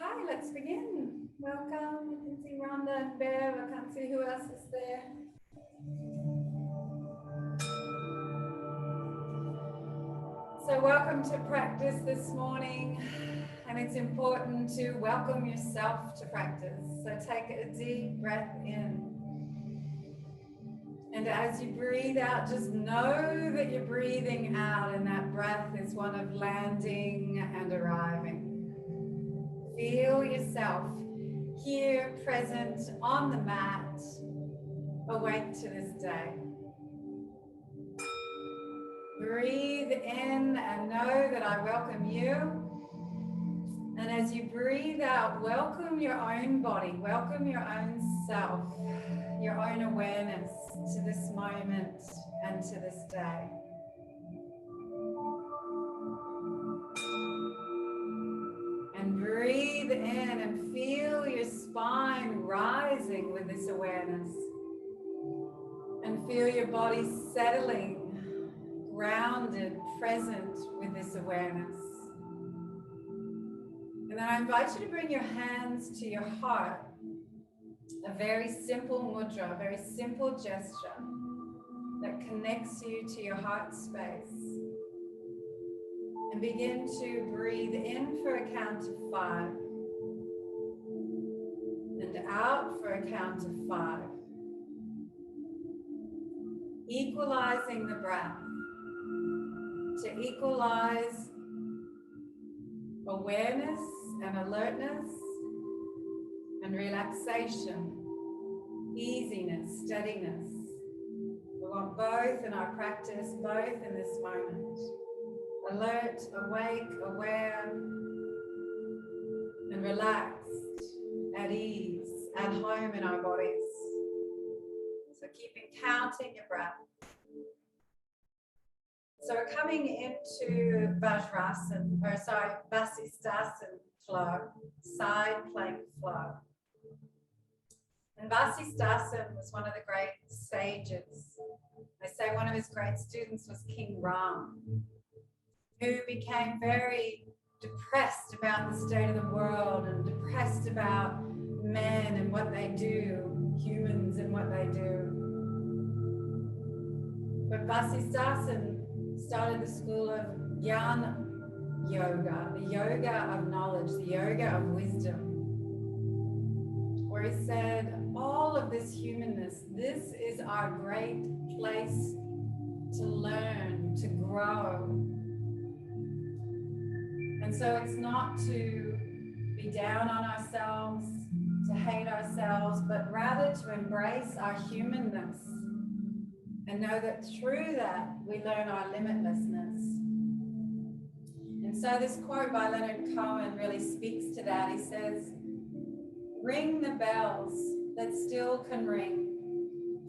Hi, let's begin. Welcome. You can see Rhonda and Bev. I can't see who else is there. So welcome to practice this morning. And it's important to welcome yourself to practice. So take a deep breath in. And as you breathe out, just know that you're breathing out, and that breath is one of landing and arriving. Feel yourself here, present on the mat, awake to this day. Breathe in and know that I welcome you. And as you breathe out, welcome your own body, welcome your own self, your own awareness to this moment and to this day. And breathe in and feel your spine rising with this awareness. And feel your body settling, grounded, present with this awareness. And then I invite you to bring your hands to your heart. A very simple mudra, a very simple gesture that connects you to your heart space. And begin to breathe in for a count of 5. And out for a count of 5. Equalizing the breath to equalize awareness and alertness and relaxation, easiness, steadiness. We want both in our practice, both in this moment. Alert, awake, aware, and relaxed, at ease, at home in our bodies. So keep counting your breath. So we're coming into Vasisthasana flow, side plank flow. And Vasisthasana was one of the great sages. They say one of his great students was King Ram, who became very depressed about the state of the world and depressed about men and what they do, humans and what they do. But Vasisthasana started the school of Jnana Yoga, the yoga of knowledge, the yoga of wisdom, where he said, all of this humanness, this is our great place to learn, to grow. And so it's not to be down on ourselves, to hate ourselves, but rather to embrace our humanness and know that through that we learn our limitlessness. And so this quote by Leonard Cohen really speaks to that. He says, ring the bells that still can ring.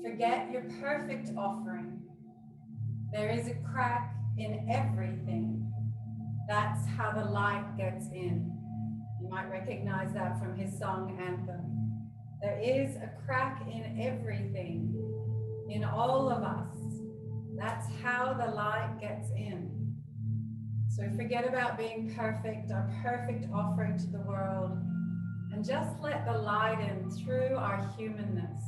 Forget your perfect offering. There is a crack in everything. That's how the light gets in. You might recognize that from his song Anthem. There is a crack in everything, in all of us. That's how the light gets in. So forget about being perfect, our perfect offering to the world, and just let the light in through our humanness.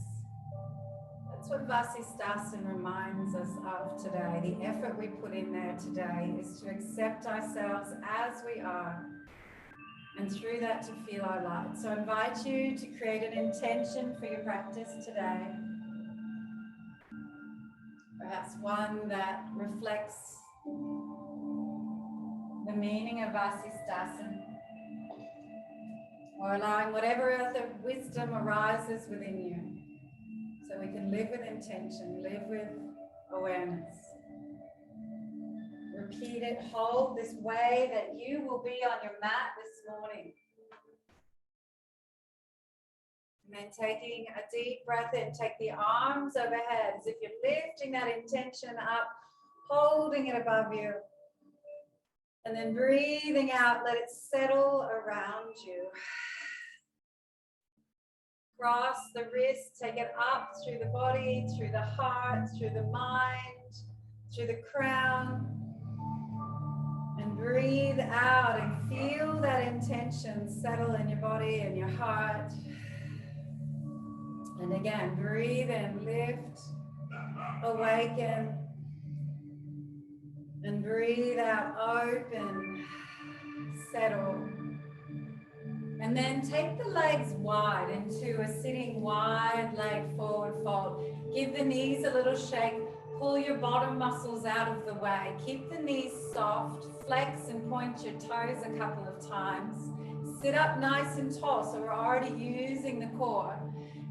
That's what Vasisthasana reminds us of today. The effort we put in there today is to accept ourselves as we are, and through that to feel our light. So I invite you to create an intention for your practice today. Perhaps one that reflects the meaning of Vasisthasana, or allowing whatever other wisdom arises within you, so we can live with intention, live with awareness. Repeat it, hold this way that you will be on your mat this morning. And then taking a deep breath in, take the arms overhead as if you're lifting that intention up, holding it above you. And then breathing out, let it settle around you. Cross the wrist, take it up through the body, through the heart, through the mind, through the crown. And breathe out and feel that intention settle in your body and your heart. And again, breathe in, lift, awaken. And breathe out, open, settle. And then take the legs wide into a sitting wide leg forward fold. Give the knees a little shake. Pull your bottom muscles out of the way. Keep the knees soft. Flex and point your toes a couple of times. Sit up nice and tall, so we're already using the core.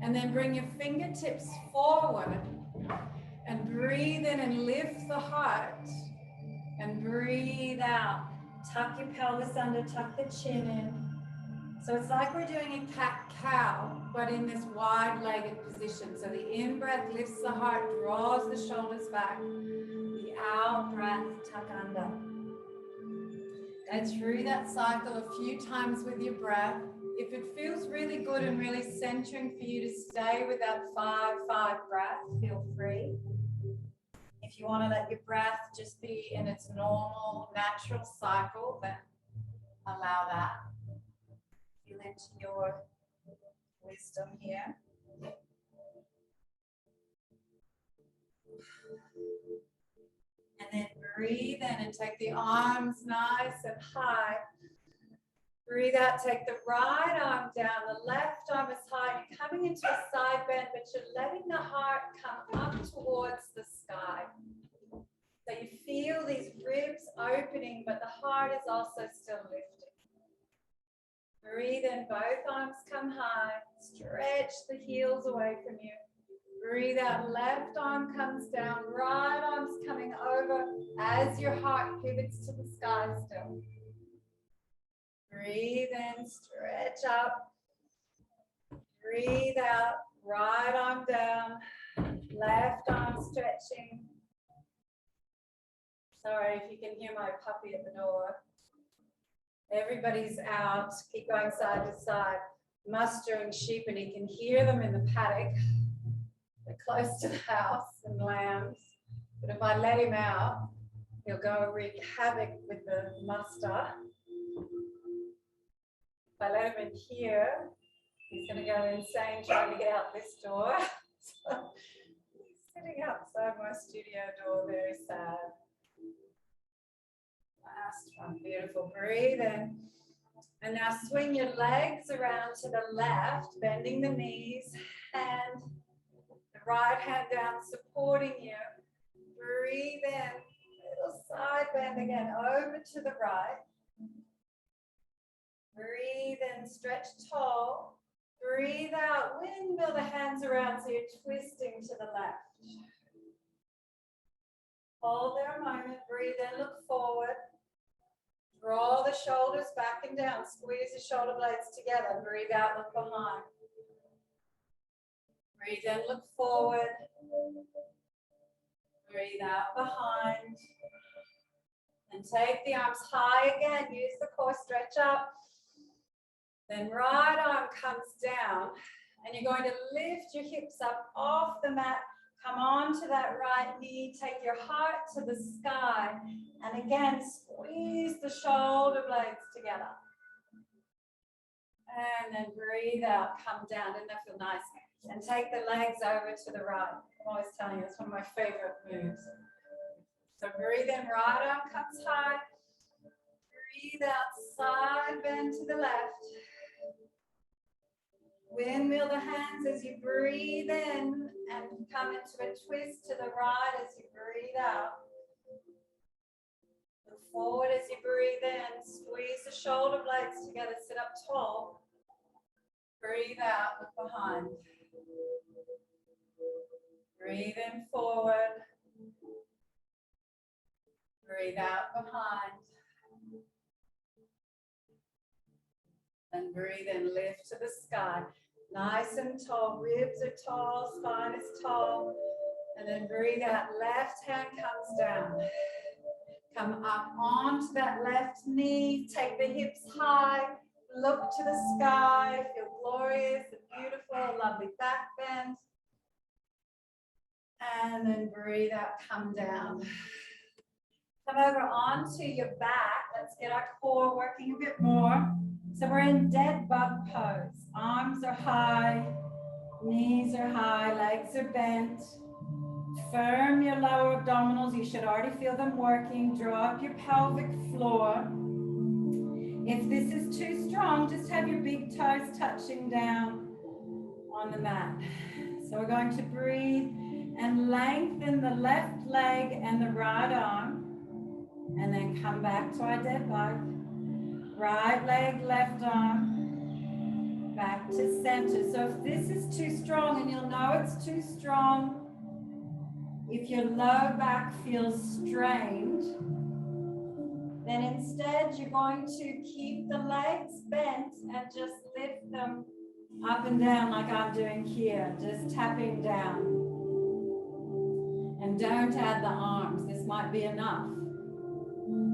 And then bring your fingertips forward. And breathe in and lift the heart. And breathe out. Tuck your pelvis under, tuck the chin in. So it's like we're doing a cat-cow, but in this wide-legged position. So the in-breath lifts the heart, draws the shoulders back. The out-breath, tuck under. Go through that cycle a few times with your breath. If it feels really good and really centering for you to stay with that 5-5 breath, feel free. If you want to let your breath just be in its normal, natural cycle, then allow that. Feel into your wisdom here. And then breathe in and take the arms nice and high. Breathe out, take the right arm down, the left arm is high. You're coming into a side bend, but you're letting the heart come up towards the sky. So you feel these ribs opening, but the heart is also still lifting. Breathe in, both arms come high. Stretch the heels away from you. Breathe out, left arm comes down, right arm's coming over as your heart pivots to the sky still. Breathe in, stretch up. Breathe out, right arm down, left arm stretching. Sorry if you can hear my puppy at the door. Everybody's out, keep going side to side, mustering sheep, and you can hear them in the paddock. They're close to the house and lambs. But if I let him out, he'll go wreak havoc with the muster. If I let him in here, he's going to go insane trying to get out this door. So he's sitting outside my studio door, very sad. Last one, beautiful. Breathe in. And now swing your legs around to the left, bending the knees, and the right hand down, supporting you. Breathe in, little side bend again, over to the right. Breathe in, stretch tall. Breathe out, windmill the hands around so you're twisting to the left. Hold there a moment, breathe in, look forward. Draw the shoulders back and down, squeeze the shoulder blades together. Breathe out, look behind. Breathe in, look forward. Breathe out behind. And take the arms high again, use the core, stretch up. Then right arm comes down, and you're going to lift your hips up off the mat. Come on to that right knee, take your heart to the sky, and again, squeeze the shoulder blades together. And then breathe out, come down, doesn't that feel nice? And take the legs over to the right. I'm always telling you, it's one of my favorite moves. So breathe in, right arm comes high. Breathe out, side bend to the left. Windmill the hands as you breathe in and come into a twist to the right as you breathe out. Look forward as you breathe in. Squeeze the shoulder blades together. Sit up tall. Breathe out. Look behind. Breathe in forward. Breathe out behind. And breathe in. Lift to the sky. Nice and tall. Ribs are tall. Spine is tall. And then breathe out. Left hand comes down. Come up onto that left knee. Take the hips high. Look to the sky. Feel glorious and beautiful. Lovely back bend. And then breathe out. Come down. Come over onto your back. Let's get our core working a bit more. So we're in dead bug pose. Arms are high, knees are high, legs are bent. Firm your lower abdominals. You should already feel them working. Draw up your pelvic floor. If this is too strong, just have your big toes touching down on the mat. So we're going to breathe and lengthen the left leg and the right arm. And then come back to our dead bug. Right leg, left arm. Back to center. So if this is too strong, and you'll know it's too strong if your low back feels strained, then instead you're going to keep the legs bent and just lift them up and down like I'm doing here, just tapping down. And don't add the arms, this might be enough.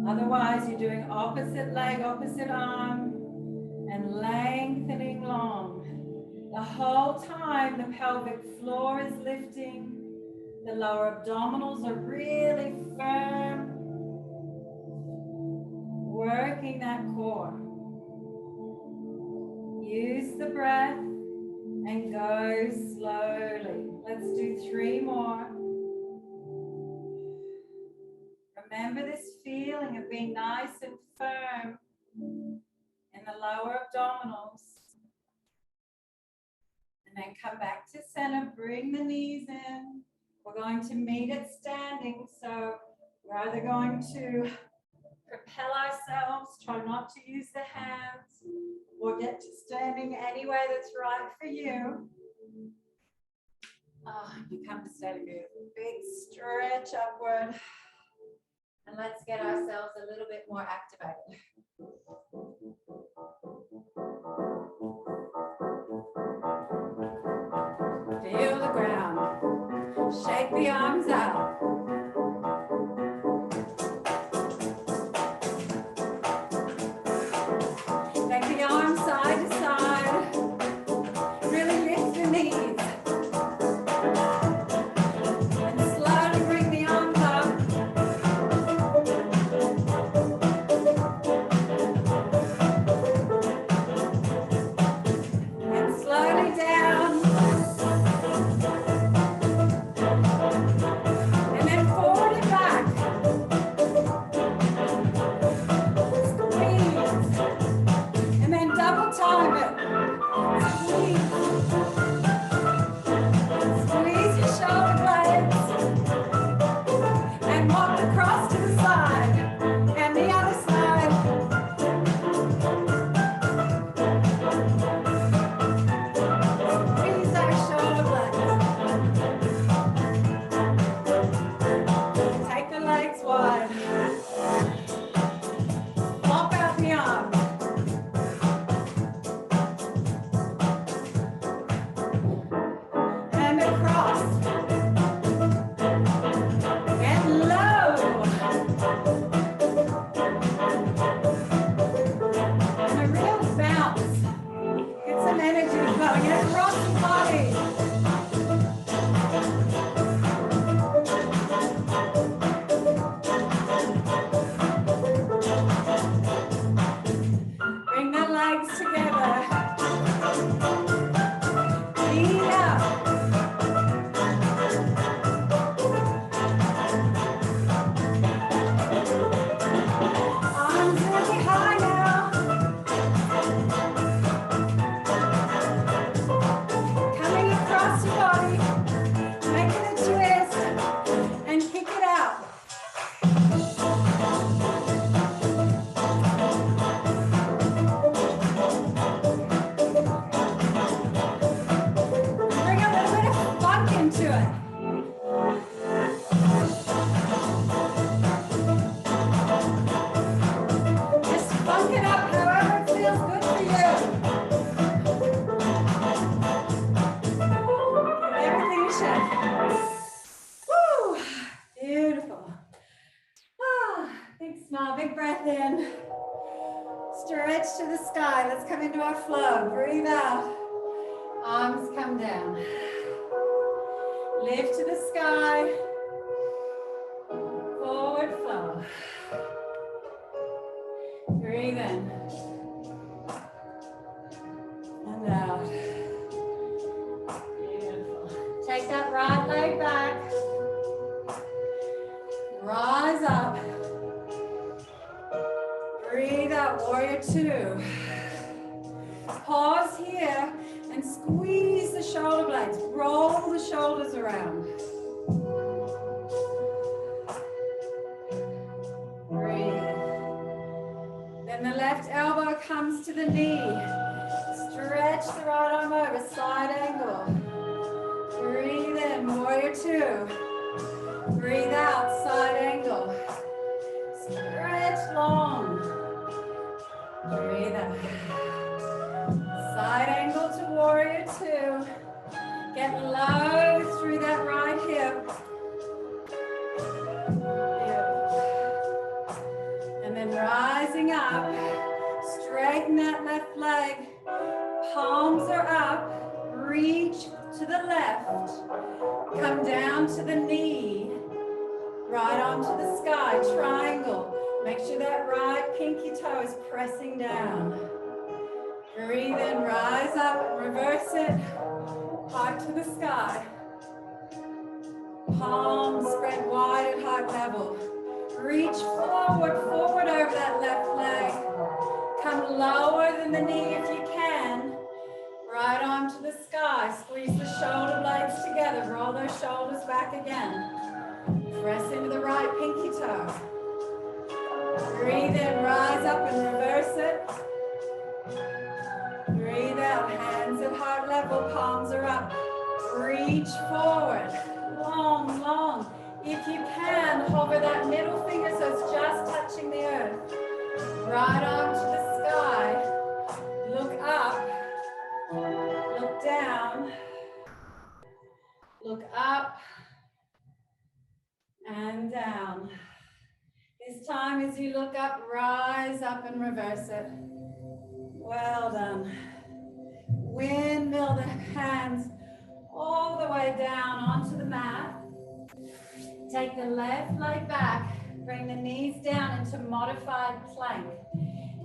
Otherwise you're doing opposite leg, opposite arm, and lengthening long. The whole time the pelvic floor is lifting, the lower abdominals are really firm, working that core. Use the breath and go slowly. Let's do 3 more. Remember this feeling of being nice and firm in the lower abdominals. And then come back to center, bring the knees in. We're going to meet at standing, so we're either going to propel ourselves, try not to use the hands, or get to standing any way that's right for you. You come to standing, big stretch upward. And let's get ourselves a little bit more activated. Feel the ground. Shake the arms out. Take the arms side to side. Really lift the knees. And slowly bring the arms up. And slowly down. And then forward and back. Squeeze. And then double time it. Squeeze. Squeeze your shoulder blades. And walk across to the side. And the other side. Squeeze our shoulder blades. Take the legs wide. Pop out the arms. And across. Get low. And a real bounce. Get some energy going. Get across the body. Bring the legs together. Lean up. Arms really high now. Coming across your body. Making a twist. And kick it out. Bring a little bit of funk into it. Just funk it up however it feels good for you. Give everything a shake. Woo! Beautiful. Big smile, big breath in. Stretch to the sky. Let's come into our flow. Breathe out. Arms come down. Lift to the sky. Forward flow. Breathe in. that right leg back. Rise up. Breathe out, warrior two. Pause here and squeeze the shoulder blades. Roll the shoulders around. Breathe. Then the left elbow comes to the knee. Stretch the right arm over, side angle. Breathe in, warrior two. Breathe out, side angle. Stretch long. Breathe out. Side angle to warrior two. Get low through that right hip. Beautiful. And then rising up, straighten that left leg. Palms are up. Reach to the left. Come down to the knee. Right arm to the sky, triangle. Make sure that right pinky toe is pressing down. Breathe in, rise up, reverse it. Heart to the sky. Palms spread wide at heart level. Reach forward over that left leg. Come lower than the knee if you can. Right arm to the sky. Squeeze the shoulder blades together. Roll those shoulders back again. Press into the right pinky toe. Breathe in, rise up and reverse it. Breathe out, hands at heart level, palms are up. Reach forward, long, long. If you can, hover that middle finger so it's just touching the earth. Right arm to the sky. Look up, look down, look up, and down. This time as you look up, rise up and reverse it. Well done. Windmill the hands all the way down onto the mat. Take the left leg back. Bring the knees down into modified plank.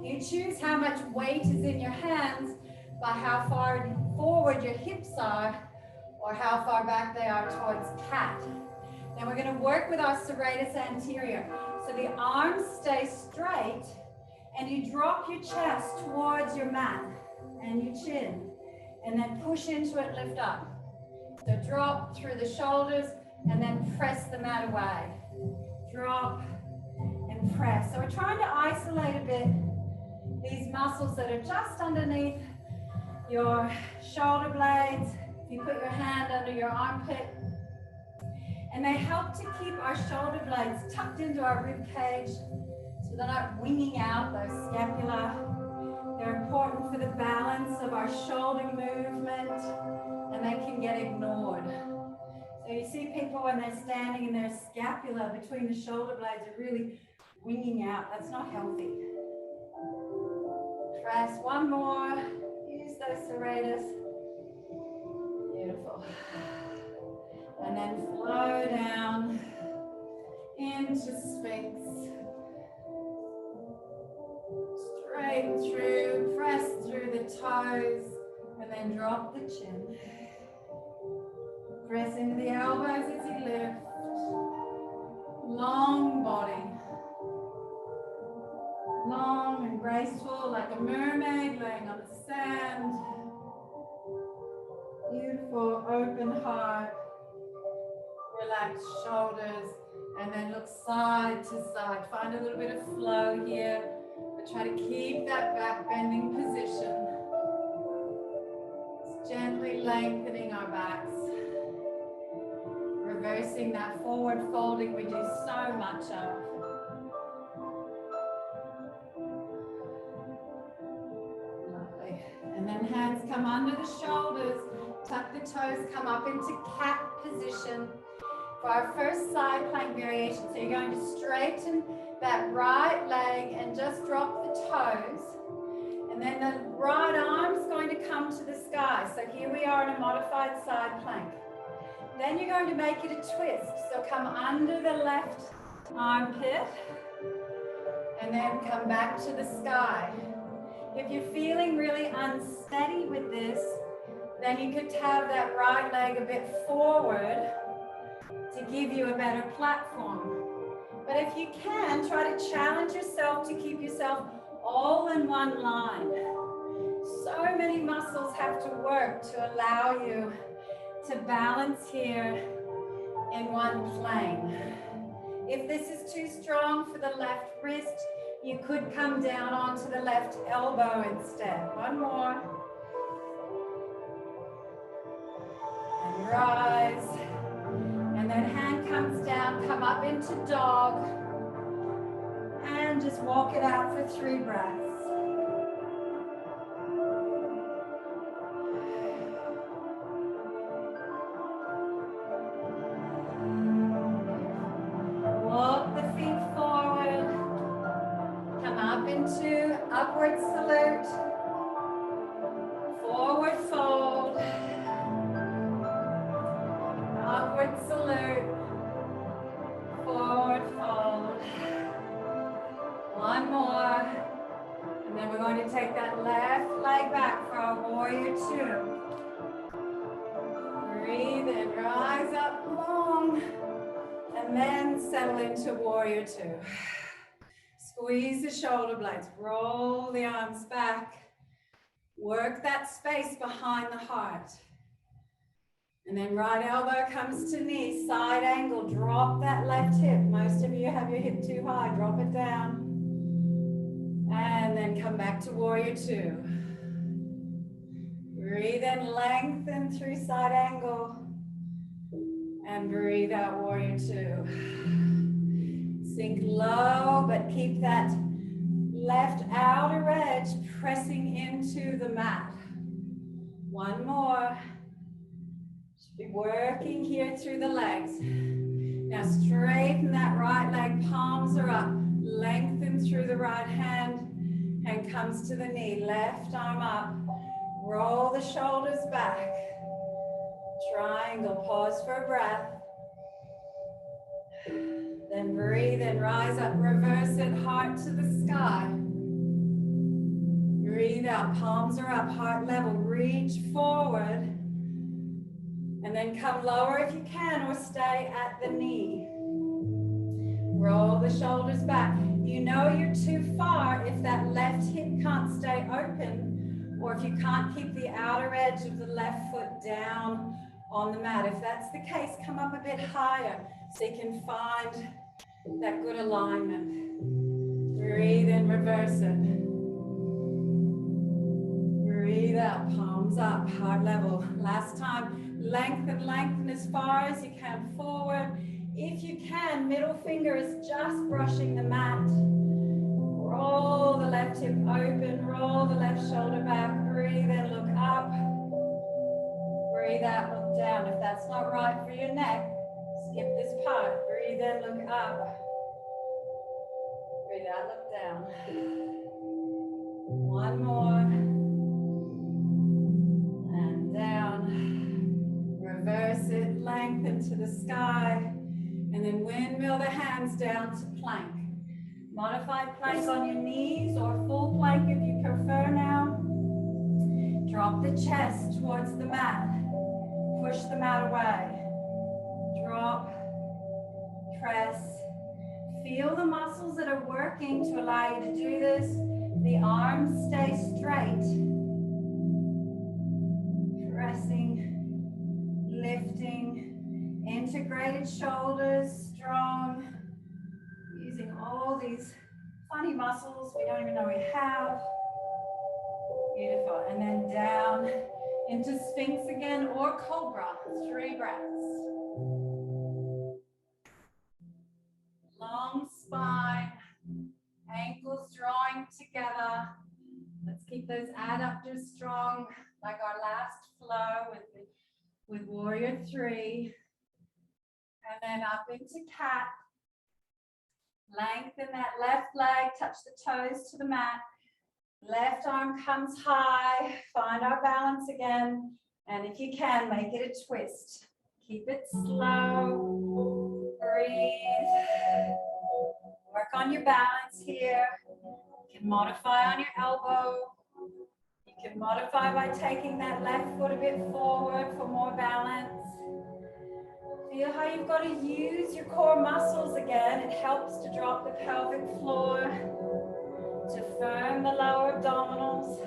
You choose how much weight is in your hands by how far forward your hips are or how far back they are towards cat. Now we're going to work with our serratus anterior. So the arms stay straight and you drop your chest towards your mat and your chin and then push into it, lift up. So drop through the shoulders and then press the mat away. Drop and press. So we're trying to isolate a bit these muscles that are just underneath your shoulder blades. If you put your hand under your armpit, and they help to keep our shoulder blades tucked into our rib cage so they're not winging out those scapula. They're important for the balance of our shoulder movement, and they can get ignored. So you see people when they're standing and their scapula between the shoulder blades are really winging out. That's not healthy. Press one more. Use those serratus. Beautiful. And then flow down into Sphinx. Straight through, press through the toes, and then drop the chin. Press into the elbows as you lift. Long body. Long and graceful, like a mermaid laying on the sand. Beautiful, open heart. Relax shoulders, and then look side to side. Find a little bit of flow here, but try to keep that back bending position. Just gently lengthening our backs. Reversing that forward folding we do so much of. Lovely. And then hands come under the shoulders. Tuck the toes, come up into cat position. For our first side plank variation, so you're going to straighten that right leg and just drop the toes. And then the right arm's going to come to the sky. So here we are in a modified side plank. Then you're going to make it a twist. So come under the left armpit and then come back to the sky. If you're feeling really unsteady with this, Then you could have that right leg a bit forward to give you a better platform. But if you can, try to challenge yourself to keep yourself all in one line. So many muscles have to work to allow you to balance here in one plane. If this is too strong for the left wrist, you could come down onto the left elbow instead. One more. And rise. And then hand comes down, come up into dog. And just walk it out for 3 breaths. Walk the feet forward. Come up into upward salute. Forward fold. Upward salute. Forward fold. One more. And then we're going to take that left leg back for our warrior 2. Breathe in, rise up long. And then settle into warrior 2. Squeeze the shoulder blades, roll the arms back. Work that space behind the heart. And then right elbow comes to knee, side angle, drop that left hip. Most of you have your hip too high, drop it down. And then come back to warrior 2. Breathe in, lengthen through side angle. And breathe out, warrior 2. Sink low, but keep that left outer edge pressing into the mat. One more. Should be working here through the legs. Now straighten that right leg, palms are up. Lengthen through the right hand. Hand comes to the knee, left arm up. Roll the shoulders back. Triangle, pause for a breath. Then breathe and rise up, reverse it, heart to the sky. Breathe out, palms are up, heart level, reach forward. And then come lower if you can, or stay at the knee. Roll the shoulders back. You know you're too far if that left hip can't stay open, or if you can't keep the outer edge of the left foot down on the mat. If that's the case, come up a bit higher so you can find that good alignment. Breathe in, reverse it. Breathe out, palms up, heart level. Last time, lengthen as far as you can forward. If you can, middle finger is just brushing the mat. Roll the left hip open, roll the left shoulder back. Breathe in, look up. Breathe out, look down. If that's not right for your neck, skip this part. Breathe in, look up. Breathe out, look down. One more. And down. Reverse it, lengthen to the sky. And then windmill the hands down to plank. Modified plank on your knees or full plank if you prefer now. Drop the chest towards the mat. Push the mat away. Drop, press. Feel the muscles that are working to allow you to do this. The arms stay straight. Pressing, lifting, integrated shoulders, strong. Using all these funny muscles we don't even know we have. Beautiful. And then down into Sphinx again or Cobra. 3 breaths. Long spine, ankles drawing together. Let's keep those adductors strong, like our last flow with warrior 3. And then up into cat. Lengthen that left leg, touch the toes to the mat. Left arm comes high, find our balance again. And if you can, make it a twist. Keep it slow, breathe. Work on your balance here. You can modify on your elbow. You You can modify by taking that left foot a bit forward for more balance. Feel how you've got to use your core muscles again. It helps to drop the pelvic floor, to firm the lower abdominals,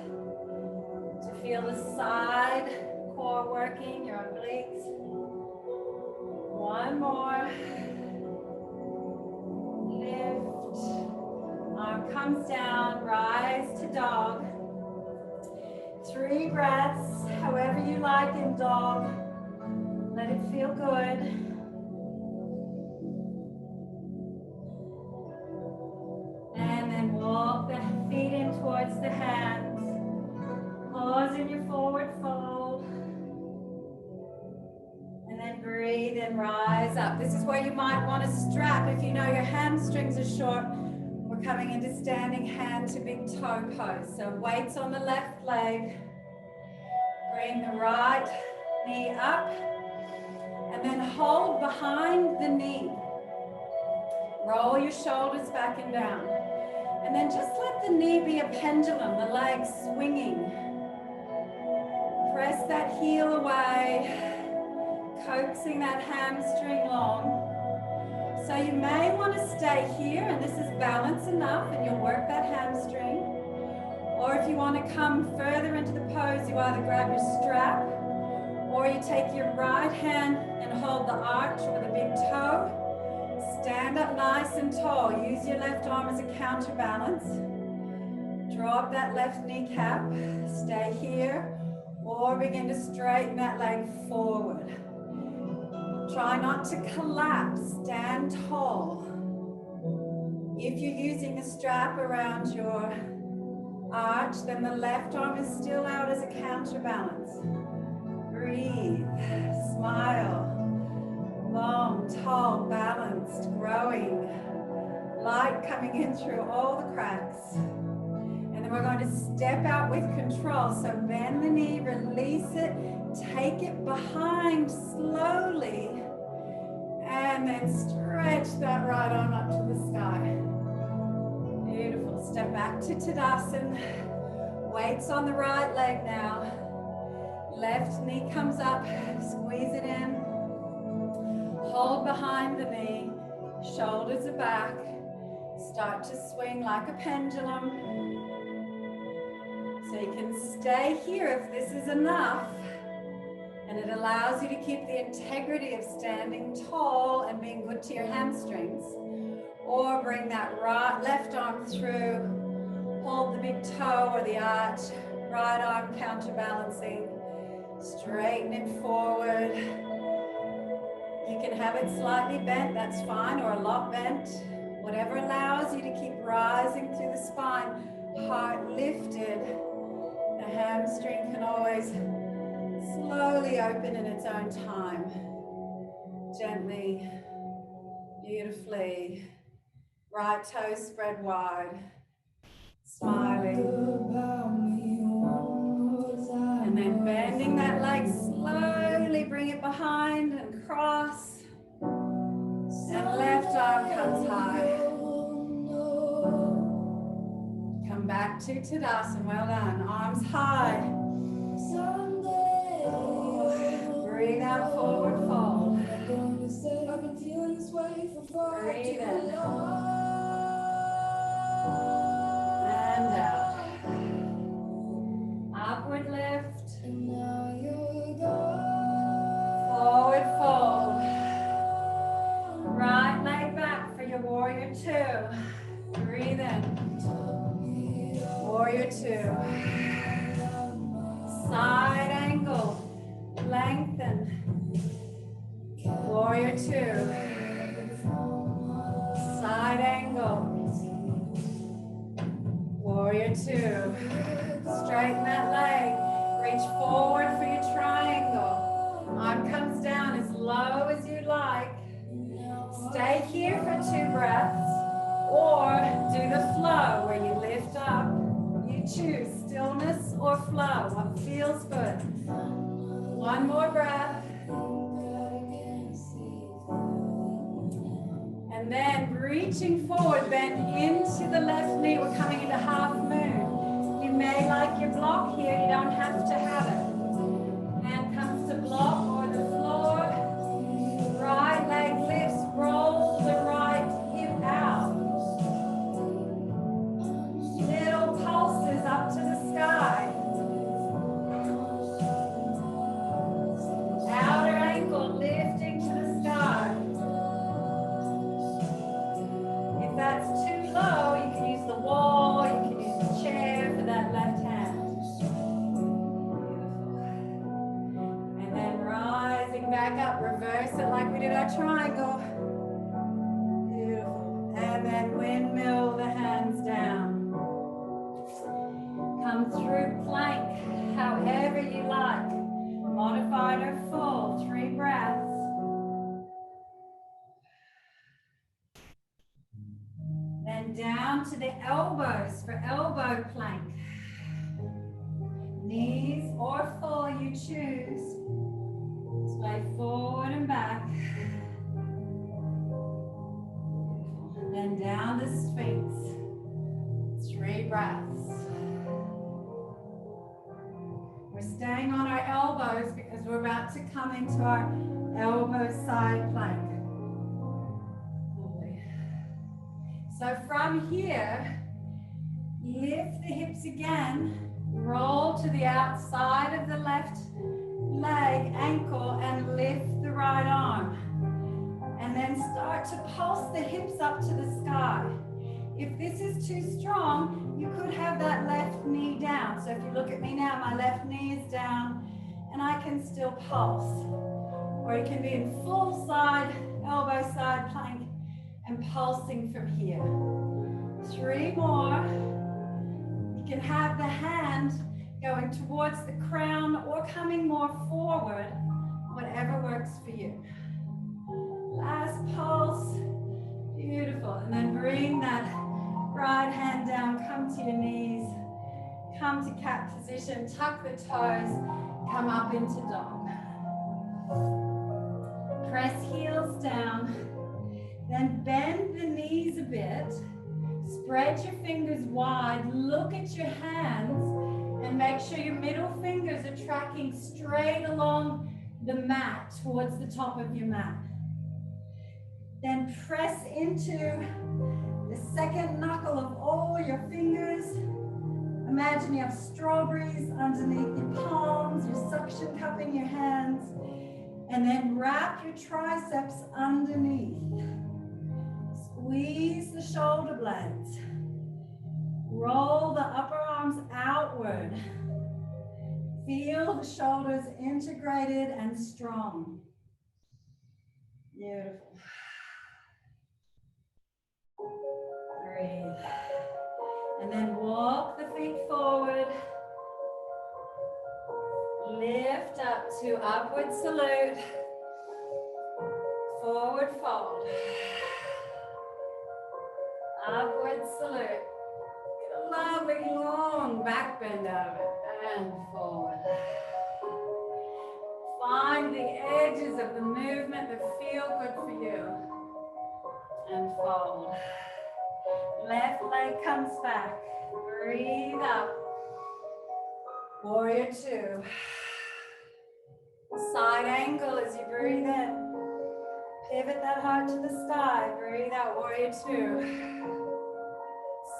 to feel the side core working, your obliques. One more. Lift. Arm comes down, rise to dog. 3 breaths, however you like in dog. Let it feel good. And then walk the feet in towards the hands. Pause in your forward fold. And then breathe and rise up. This is where you might want to strap if you know your hamstrings are short. We're coming into standing hand to big toe pose. So weights on the left leg. Bring the right knee up. And then hold behind the knee. Roll your shoulders back and down. And then just let the knee be a pendulum, the leg swinging. Press that heel away, coaxing that hamstring long. So you may want to stay here, and this is balance enough, and you'll work that hamstring. Or if you want to come further into the pose, you either grab your strap, or you take your right hand and hold the arch or the big toe. Stand up nice and tall. Use your left arm as a counterbalance. Drop that left kneecap. Stay here. Or begin to straighten that leg forward. Try not to collapse. Stand tall. If you're using the strap around your arch, then the left arm is still out as a counterbalance. Breathe. Smile. Long, tall, balanced, growing. Light coming in through all the cracks. And then we're going to step out with control. So bend the knee, release it, take it behind slowly, and then stretch that right arm up to the sky. Beautiful. Step back to Tadasana. Weights on the right leg now. Left knee comes up, squeeze it in. Hold behind the knee, shoulders are back. Start to swing like a pendulum. So you can stay here if this is enough. And it allows you to keep the integrity of standing tall and being good to your hamstrings. Or bring that left arm through. Hold the big toe or the arch. Right arm counterbalancing. Straighten it forward. You can have it slightly bent, that's fine, or a lot bent. Whatever allows you to keep rising through the spine. Heart lifted. The hamstring can always slowly open in its own time. Gently, beautifully. Right toe spread wide. Smiling. And then bending that leg slowly, bring it behind and cross. And left arm comes high. Come back to Tadasana, well done. Arms high. Breathe out, forward fold. Breathe in. And out. Upward lift. Forward fold. Right leg back for your warrior 2. Breathe in. Warrior 2. Side angle. Lengthen. Warrior 2. Side angle. Warrior 2. Straighten that leg. Reach forward for your triangle. Arm comes down as low as you like. Stay here for 2 breaths. Or do the flow where you lift up. You choose stillness or flow. What feels good. 1 more breath. And then reaching forward, bend into the left knee. We're coming into half moon. You may like your block here, you don't have to have it. Hand comes to block or the floor. Right leg lifts, roll the right hip out. Little pulses up to the sky. Outer ankle lifting to the sky. If that's too low, you can use the wall, you can use the chair for that left hand. And then rising back up, reverse it like we did our triangle. Beautiful. And then windmill the hands down. Come through plank, however you like. Modified or full, 3 breaths. Then down to the elbows for elbow plank. Knees or full, you choose. Sway forward and back. Then down the Sphinx. 3 breaths. We're staying on our elbows because we're about to come into our elbow side plank. So from here, lift the hips again, roll to the outside of the left leg, ankle, and lift the right arm. And then start to pulse the hips up to the sky. If this is too strong, you could have that left knee down. So if you look at me now, my left knee is down and I can still pulse. Or you can be in full side, elbow side plank and pulsing from here. 3 more. You can have the hand going towards the crown or coming more forward, whatever works for you. Last pulse. Beautiful. And then bring that right hand down, come to your knees, come to cat position, tuck the toes, come up into dog. Press heels down, then bend the knees a bit, spread your fingers wide, look at your hands, and make sure your middle fingers are tracking straight along the mat, towards the top of your mat. Then press into the second knuckle of all your fingers. Imagine you have strawberries underneath your palms, your suction cup in your hands, and then wrap your triceps underneath. Squeeze the shoulder blades. Roll the upper arms outward. Feel the shoulders integrated and strong. Beautiful. Breathe. And then walk the feet forward. Lift up to upward salute. Forward fold. Upward salute. Get a lovely long back bend out of it. And forward. Find the edges of the movement that feel good for you. And fold. Left leg comes back. Breathe up. Warrior 2. Side angle as you breathe in. Pivot that heart to the sky. Breathe out, warrior 2.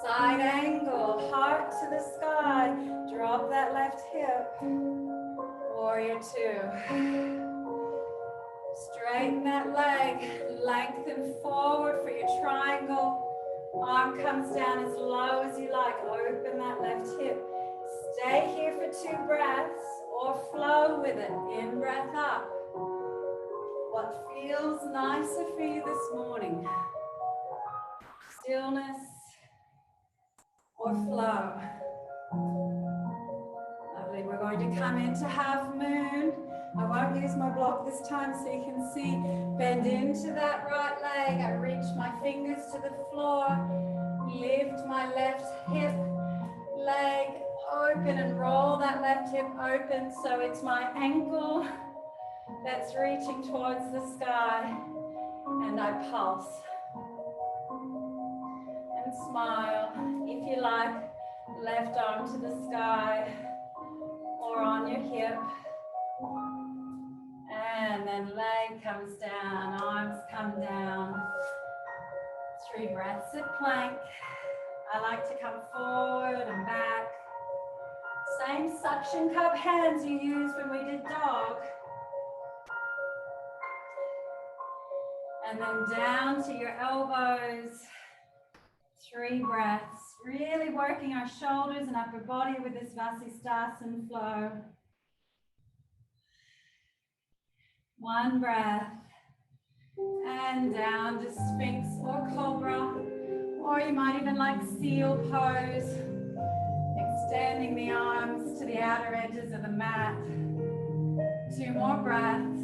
Side angle, heart to the sky. Drop that left hip. Warrior 2. Straighten that leg. Lengthen forward for your triangle. Arm comes down as low as you like. Open that left hip. Stay here for 2 breaths or flow with it. In breath up. What feels nicer for you this morning? Stillness or flow? Lovely. We're going to come into half moon. I won't use my block this time so you can see. Bend into that right leg. I reach my fingers to the floor. Lift my left hip, leg open and roll that left hip open so it's my ankle that's reaching towards the sky. And I pulse. And smile. If you like, Left arm to the sky or on your hip. And then leg comes down, arms come down. 3 breaths at plank. I like to come forward and back. Same suction cup hands you used when we did dog. And then down to your elbows. 3 breaths. Really working our shoulders and upper body with this Vasisthasana flow. 1 breath. And down to Sphinx or Cobra. Or you might even like seal pose. Extending the arms to the outer edges of the mat. 2 more breaths.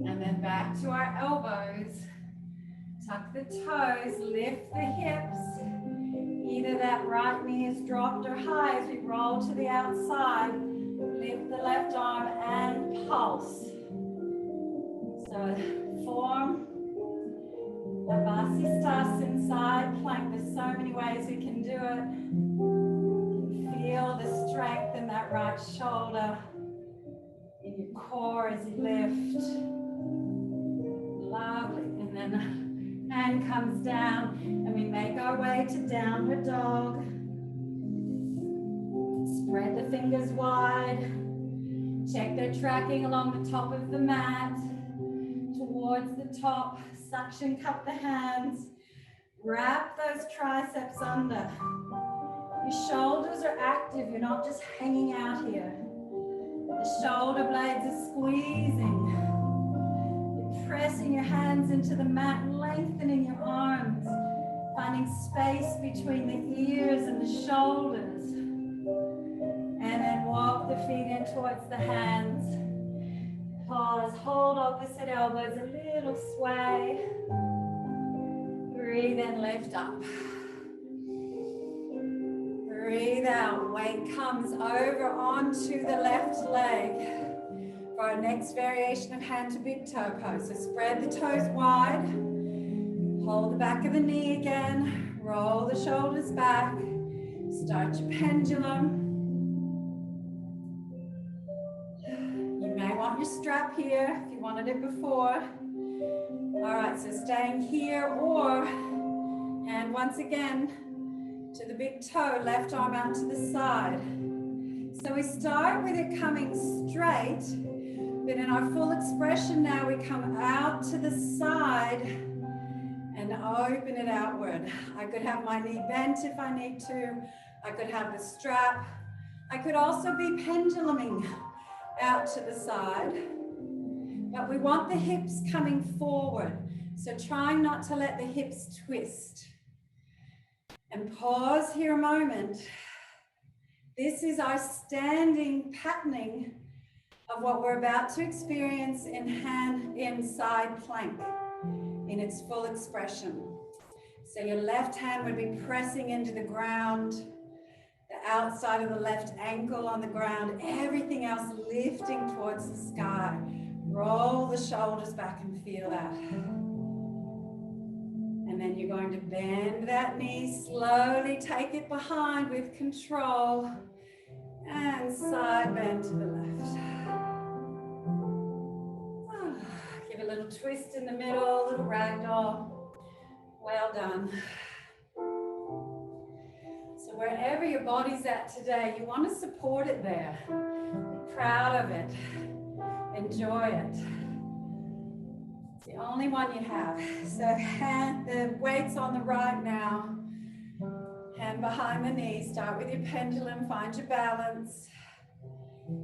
And then back to our elbows. Tuck the toes, lift the hips. Either that right knee is dropped or high as we roll to the outside. Lift the left arm and pulse. So form a Vasisthasana side plank. There's so many ways we can do it. Feel the strength in that right shoulder, in your core as you lift. Lovely. And then hand comes down and we make our way to downward dog. Spread the fingers wide. Check they're tracking along the top of the mat. Towards the top, suction cup the hands. Wrap those triceps under. Your shoulders are active, you're not just hanging out here. The shoulder blades are squeezing. Pressing your hands into the mat, lengthening your arms, finding space between the ears and the shoulders. And then walk the feet in towards the hands. Pause, hold opposite elbows, a little sway. Breathe in, lift up. Breathe out, weight comes over onto the left leg. For our next variation of hand to big toe pose. So spread the toes wide. Hold the back of the knee again. Roll the shoulders back. Start your pendulum. You may want your strap here if you wanted it before. All right, so staying here or, and once again, to the big toe, left arm out to the side. So we start with it coming straight. But in our full expression now, we come out to the side and open it outward. I could have my knee bent if I need to. I could have the strap. I could also be penduluming out to the side. But we want the hips coming forward. So trying not to let the hips twist. And pause here a moment. This is our standing patterning of what we're about to experience in side plank in its full expression. So your left hand would be pressing into the ground, the outside of the left ankle on the ground, everything else lifting towards the sky. Roll the shoulders back and feel that. And then you're going to bend that knee, slowly take it behind with control, and side bend to the left. Give a little twist in the middle, a little ragdoll. Well done. So wherever your body's at today, you want to support it there. Be proud of it. Enjoy it. It's the only one you have. So the weight's on the right now. Hand behind the knee. Start with your pendulum. Find your balance.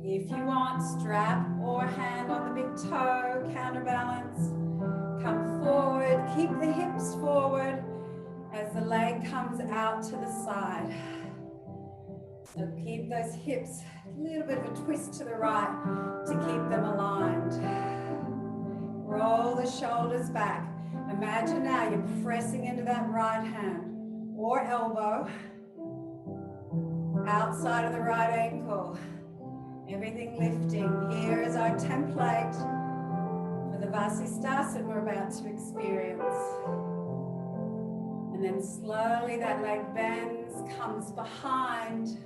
If you want, strap or hand on the big toe, counterbalance. Come forward, keep the hips forward as the leg comes out to the side. So keep those hips, a little bit of a twist to the right to keep them aligned. Roll the shoulders back. Imagine now you're pressing into that right hand or elbow, outside of the right ankle. Everything lifting. Here is our template for the Vasisthasana we're about to experience. And then slowly that leg bends, comes behind.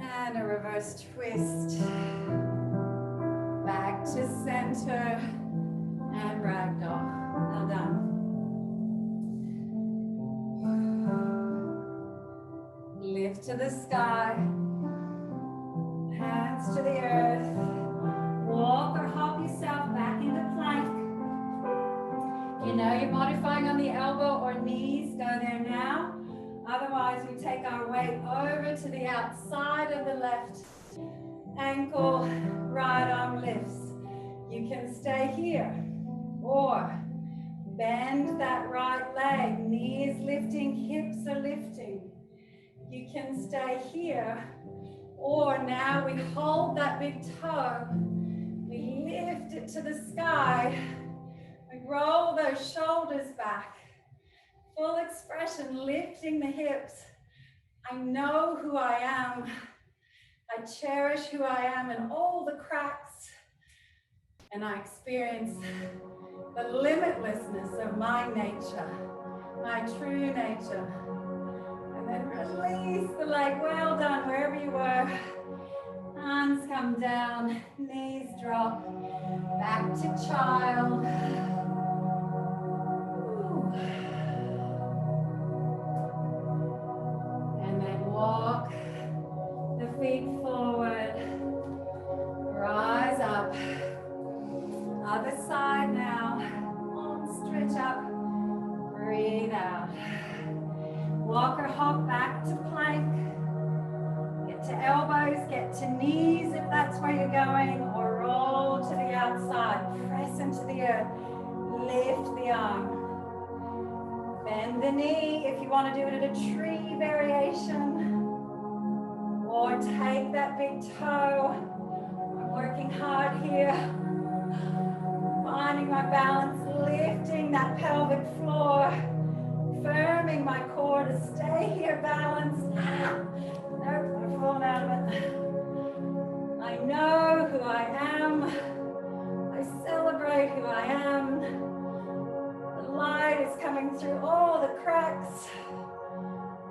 And a reverse twist. Back to center. And ragdoll. Well done. Lift to the sky. Hands to the earth. Walk or hop yourself back into plank. You know you're modifying on the elbow or knees, go there now. Otherwise, we take our weight over to the outside of the left ankle, right arm lifts. You can stay here or bend that right leg, knees lifting, hips are lifting. You can stay here or now we hold that big toe, we lift it to the sky. We roll those shoulders back. Full expression, lifting the hips. I know who I am. I cherish who I am and all the cracks. And I experience the limitlessness of my nature, my true nature. And then release the leg. Well done, wherever you were. Hands come down, knees drop. Back to child. And then walk the feet forward. Rise up. Other side now. Arms stretch up. Breathe out. Walk or hop back to plank. Get to elbows, get to knees if that's where you're going, or roll to the outside. Press into the earth. Lift the arm. Bend the knee if you want to do it at a tree variation. Or take that big toe. I'm working hard here. Finding my balance, lifting that pelvic floor. Firming my core to stay here balanced. Nope, I've fallen out of it. I know who I am. I celebrate who I am. The light is coming through all the cracks.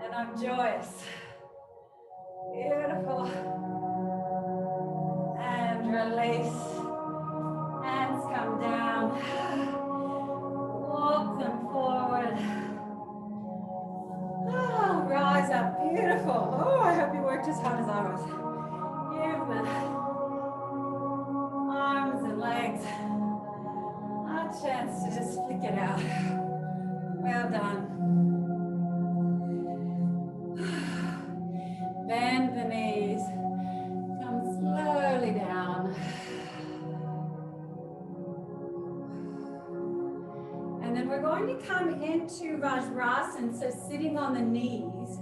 And I'm joyous. Beautiful. And release. Hands come down. Walk them forward. Oh, rise up. Beautiful. Oh, I hope you worked as hard as I was. Movement. Arms and legs. A chance to just flick it out. Well done. Bend the knees. Come slowly down. And then we're going to come into Vajrasana, so sitting on the knees.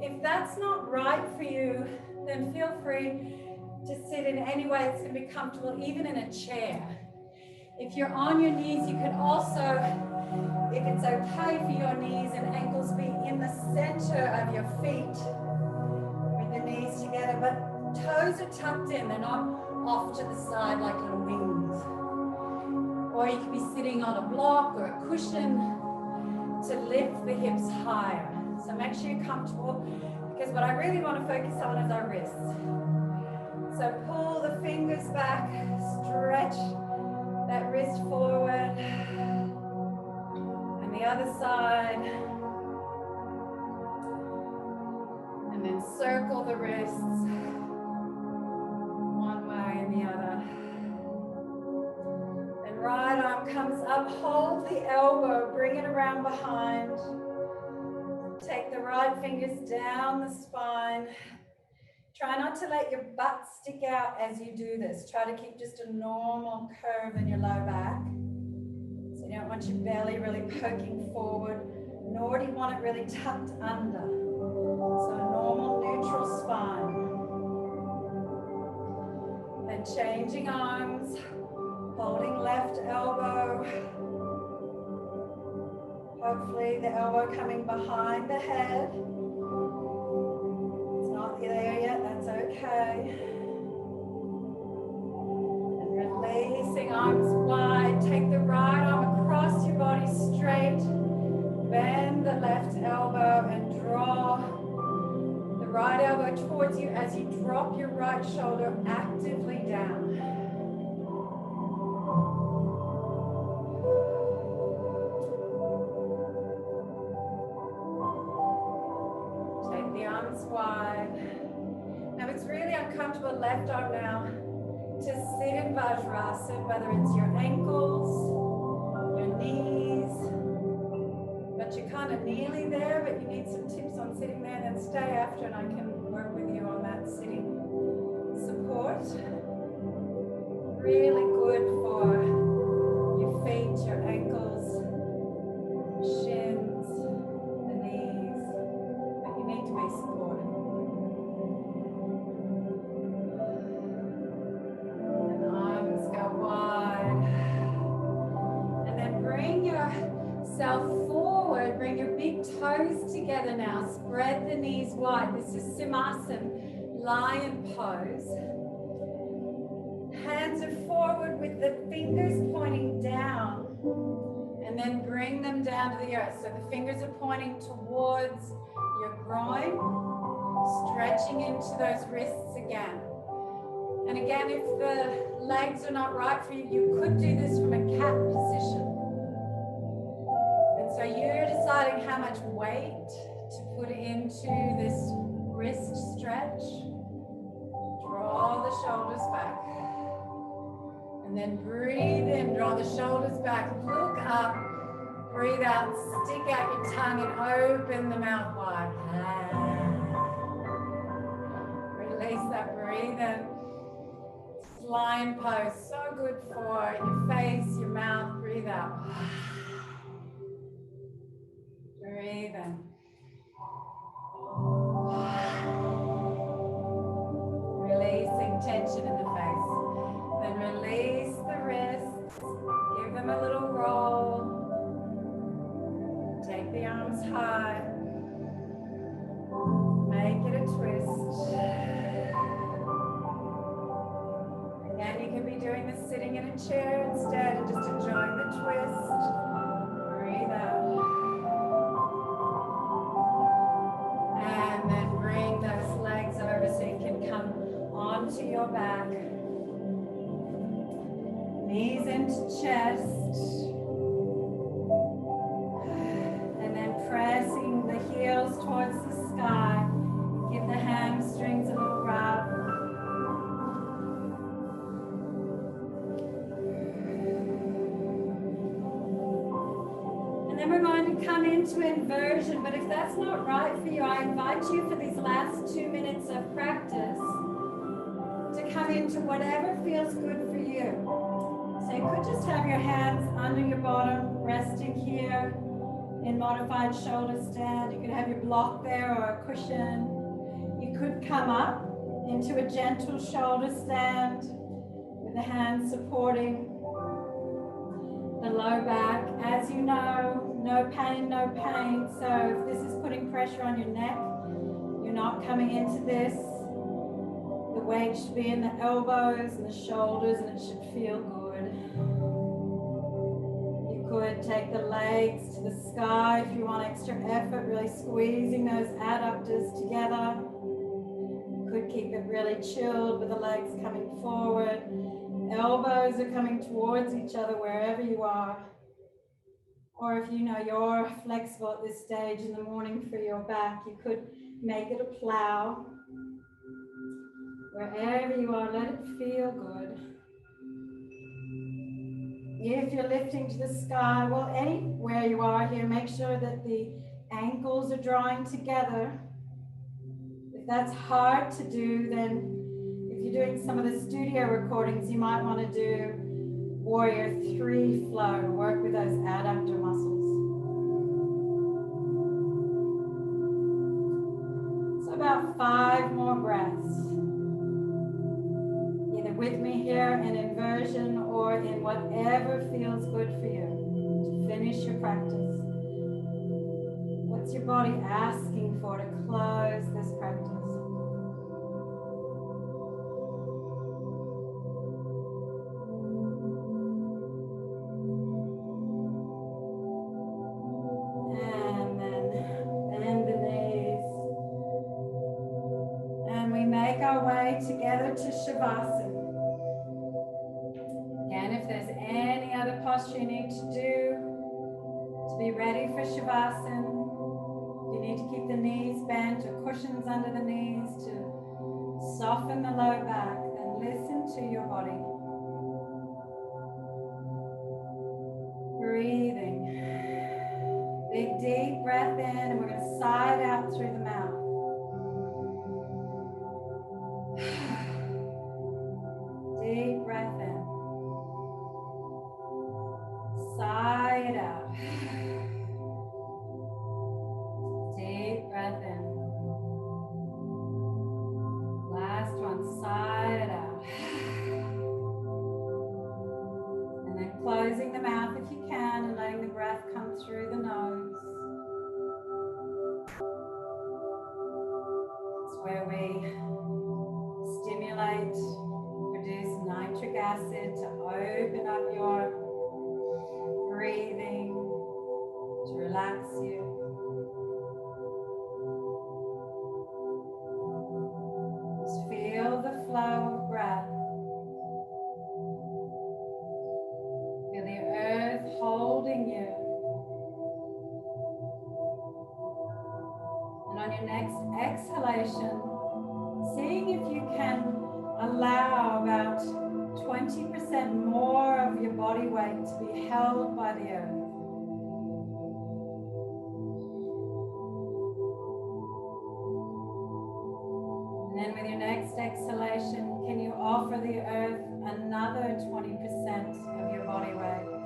If that's not right for you, then feel free to sit in any way that's going to be comfortable, even in a chair. If you're on your knees, you can also, if it's okay for your knees and ankles, be in the center of your feet with the knees together, but toes are tucked in, they're not off to the side like little wings. Or you can be sitting on a block or a cushion to lift the hips higher. So make sure you're comfortable, because what I really want to focus on is our wrists. So pull the fingers back, stretch that wrist forward. And the other side. And then circle the wrists one way and the other. Then right arm comes up, hold the elbow, bring it around behind. Take the right fingers down the spine. Try not to let your butt stick out as you do this. Try to keep just a normal curve in your low back. So you don't want your belly really poking forward, nor do you want it really tucked under. So a normal neutral spine. Then changing arms, holding left elbow. Hopefully the elbow coming behind the head. It's not there yet, that's okay. And releasing arms wide. Take the right arm across your body straight. left elbow and draw the right elbow towards you as you drop your right shoulder actively down. Take the arms wide. Now it's really uncomfortable left arm now to sit in Vajrasana, whether it's your ankles, your knees, but you're kind of nearly there, but you need some tips on sitting there, then stay after and I can work with you on that sitting support. Really good for your feet, your ankles, shins, the knees, but you need to be supported. And arms go wide. And then bring yourself forward, bring your big toes together now. Spread the knees wide. This is Simhasana, lion pose. Hands are forward with the fingers pointing down. And then bring them down to the earth. So the fingers are pointing towards your groin, stretching into those wrists again. And again, if the legs are not right for you, you could do this from a cat position. And so you're deciding how much weight to put into this wrist stretch. Draw the shoulders back. And then breathe in, draw the shoulders back, look up, breathe out, stick out your tongue and open the mouth wide. Release that, breathe in. Lion pose, so good for your face, your mouth, breathe out. Breathe in. Releasing tension in the face. Then release the wrists, give them a little roll. Take the arms high. Make it a twist. Again, you can be doing this sitting in a chair instead and just enjoying the twist. Breathe out. And then bring those legs over so you can come onto your back. Knees into chest. And then pressing the heels towards the sky. Give the hamstrings a little rub. And then we're going to come into inversion, but if that's not right for you, I invite you for these last 2 minutes of practice to come into whatever feels good for you. So you could just have your hands under your bottom, resting here in modified shoulder stand. You could have your block there or a cushion. You could come up into a gentle shoulder stand with the hands supporting the low back. As you know, no pain, no pain. So if this is putting pressure on your neck, you're not coming into this. The weight should be in the elbows and the shoulders, and it should feel good. You could take the legs to the sky if you want extra effort, really squeezing those adductors together. You could keep it really chilled with the legs coming forward. Elbows are coming towards each other wherever you are. Or if you know you're flexible at this stage in the morning for your back, you could make it a plow. Wherever you are, let it feel good. If you're lifting to the sky, well, anywhere you are here, make sure that the ankles are drawing together. If that's hard to do, then if you're doing some of the studio recordings, you might want to do Warrior 3 flow to work with those adductor muscles. So about 5 more breaths. Either with me here in inversion or in whatever feels good for you to finish your practice. What's your body asking for to close this practice? And then make our way together to Shavasana. Again, if there's any other posture you need to do to be ready for Shavasana, you need to keep the knees bent or cushions under the knees to soften the low back, then listen to your body. Breathing. Big deep breath in, and we're going to sigh it out through the mouth. Deep breath in. Sigh it out. Deep breath in. Last one, sigh it out. And then closing the mouth if you can and letting the breath come through the nose. It's where we stimulate, produce nitric acid to open up your breathing, to relax you. Just feel the flow of breath. Feel the earth holding you. And on your next exhalation, seeing if you can allow about 20% more of your body weight to be held by the earth. And then with your next exhalation, can you offer the earth another 20% of your body weight?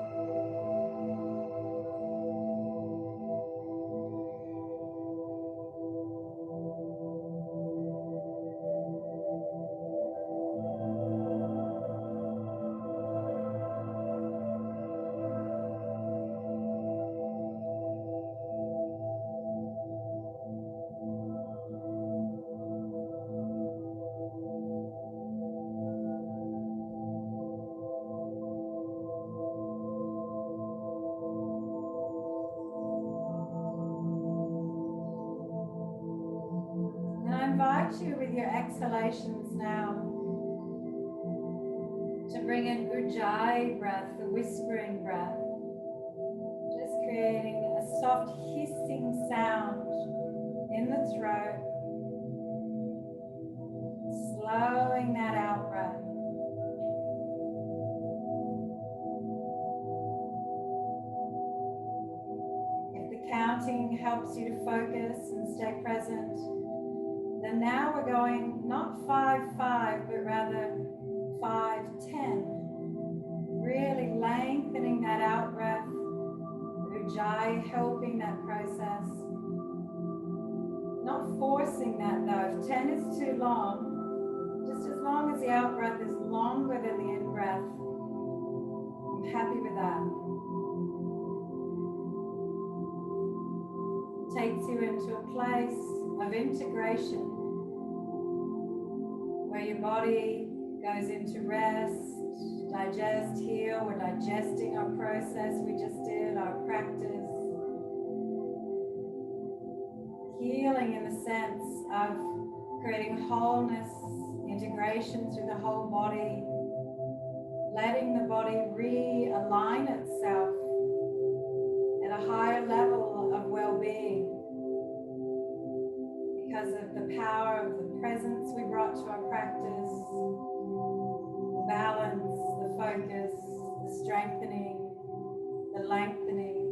You with your exhalations now to bring in Ujjayi breath, the whispering breath, just creating a soft hissing sound in the throat, slowing that out breath. If the counting helps you to focus and stay present, then now we're going not 5-5, but rather 5-10. Really lengthening that out breath. Ujjayi helping that process. Not forcing that though. If 10 is too long, just as long as the out breath is longer than the in breath, I'm happy with that. Takes you into a place of integration where your body goes into rest, digest, heal. We're digesting our process we just did, our practice. Healing in the sense of creating wholeness, integration through the whole body, letting the body realign itself at a higher level of well-being because of the power of the presence we brought to our practice, the balance, the focus, the strengthening, the lengthening,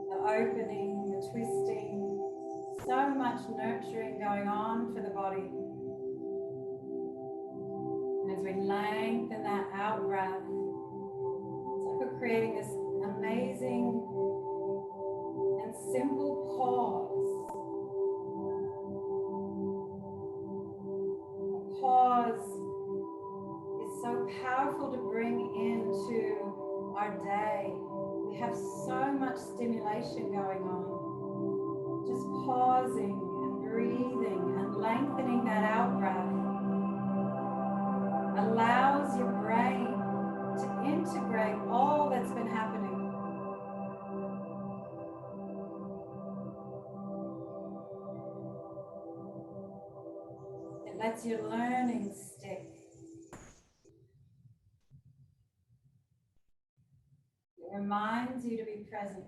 the opening, the twisting, so much nurturing going on for the body. And as we lengthen that out breath, it's like we're creating this amazing and simple pause. Pause is so powerful to bring into our day. We have so much stimulation going on. Just pausing and breathing and lengthening that out breath allows your brain to integrate all that's been happening. It It lets your learning stick. It reminds you to be present.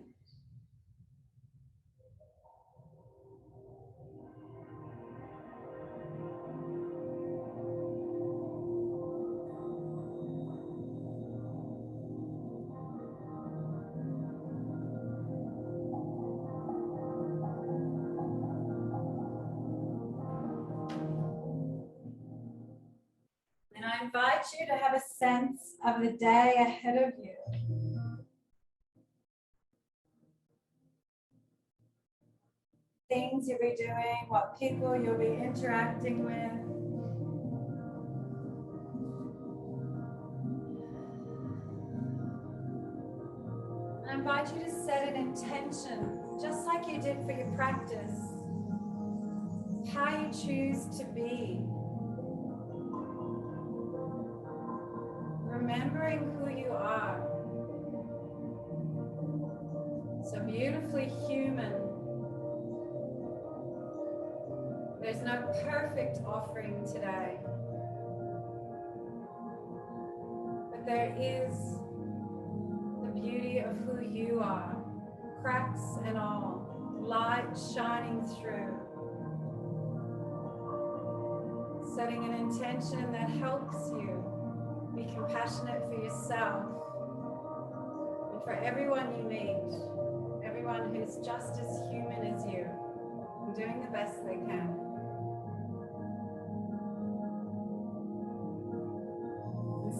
And I invite you to have a sense of the day ahead of you. Things you'll be doing, what people you'll be interacting with. I invite you to set an intention, just like you did for your practice, how you choose to be. Remembering who you are. So beautifully human. There's no perfect offering today. But there is the beauty of who you are. Cracks and all. Light shining through. Setting an intention that helps you be compassionate for yourself and for everyone you meet. Everyone who's just as human as you. And doing the best they can.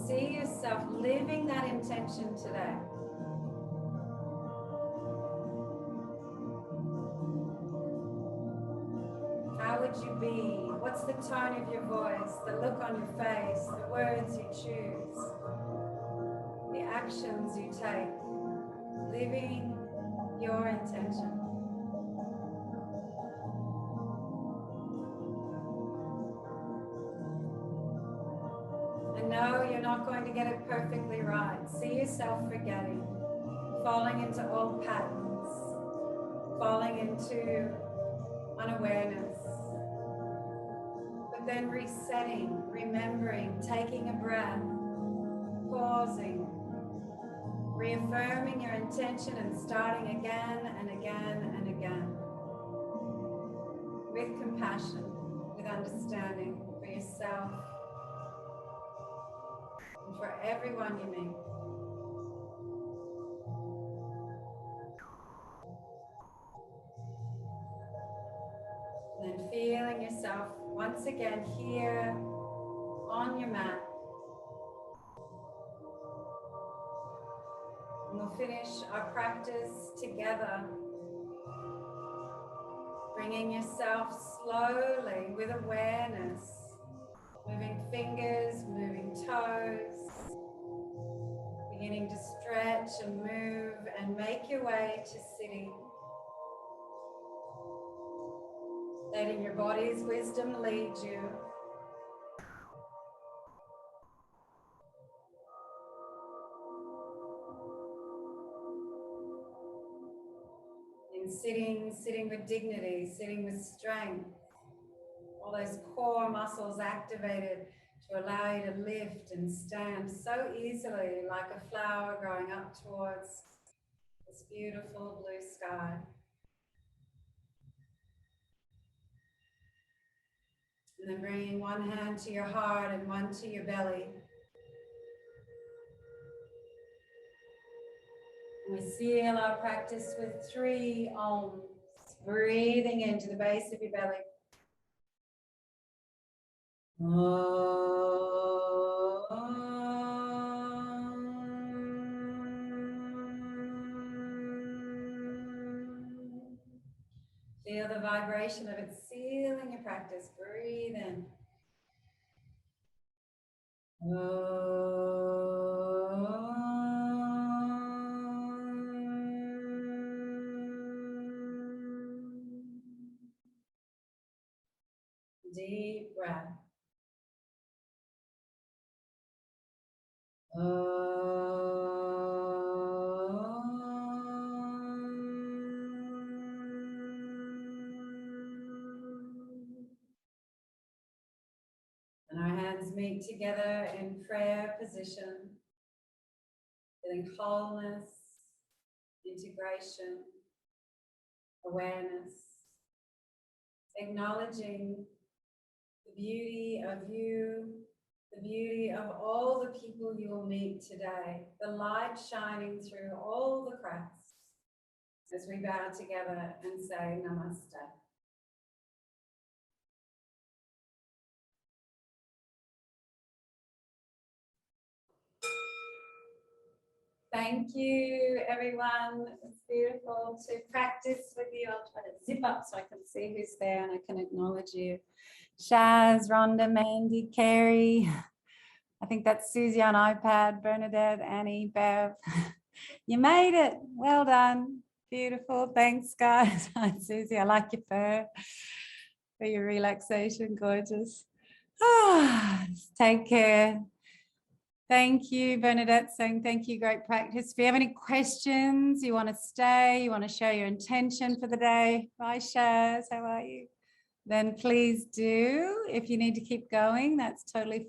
See yourself living that intention today. How would you be? What's the tone of your voice, the look on your face, the words you choose, the actions you take, living your intention. And no, you're not going to get it perfectly right. See yourself forgetting, falling into old patterns, falling into unawareness. But then resetting, remembering, taking a breath, pausing, reaffirming your intention and starting again and again and again. With compassion, with understanding for yourself and for everyone you meet. And then feeling yourself once again here on your mat. And we'll finish our practice together, bringing yourself slowly with awareness, moving fingers, moving toes, beginning to stretch and move and make your way to sitting. Letting your body's wisdom lead you. In sitting with dignity, sitting with strength. All those core muscles activated to allow you to lift and stand so easily like a flower growing up towards this beautiful blue sky. And then bringing one hand to your heart and one to your belly. And we seal our practice with 3 Oms, breathing into the base of your belly. Feel the vibration of it sealing your practice. Breathe in. Deep breath. hands meet together in prayer position, feeling wholeness, integration, awareness, acknowledging the beauty of you, the beauty of all the people you will meet today, the light shining through all the cracks as we bow together and say namaste. Thank you, everyone. It's beautiful to practice with you. I'll try to zip up so I can see who's there and I can acknowledge you. Shaz, Rhonda, Mandy, Carrie. I think that's Susie on iPad, Bernadette, Annie, Bev. You made it. Well done. Beautiful. Thanks, guys. Hi, Susie. I like your fur for your relaxation. Gorgeous. Take care. Thank you, Bernadette, saying thank you, great practice. If you have any questions, you want to stay, you want to share your intention for the day. Bye, Shaz, how are you? Then please do. If you need to keep going, that's totally fine.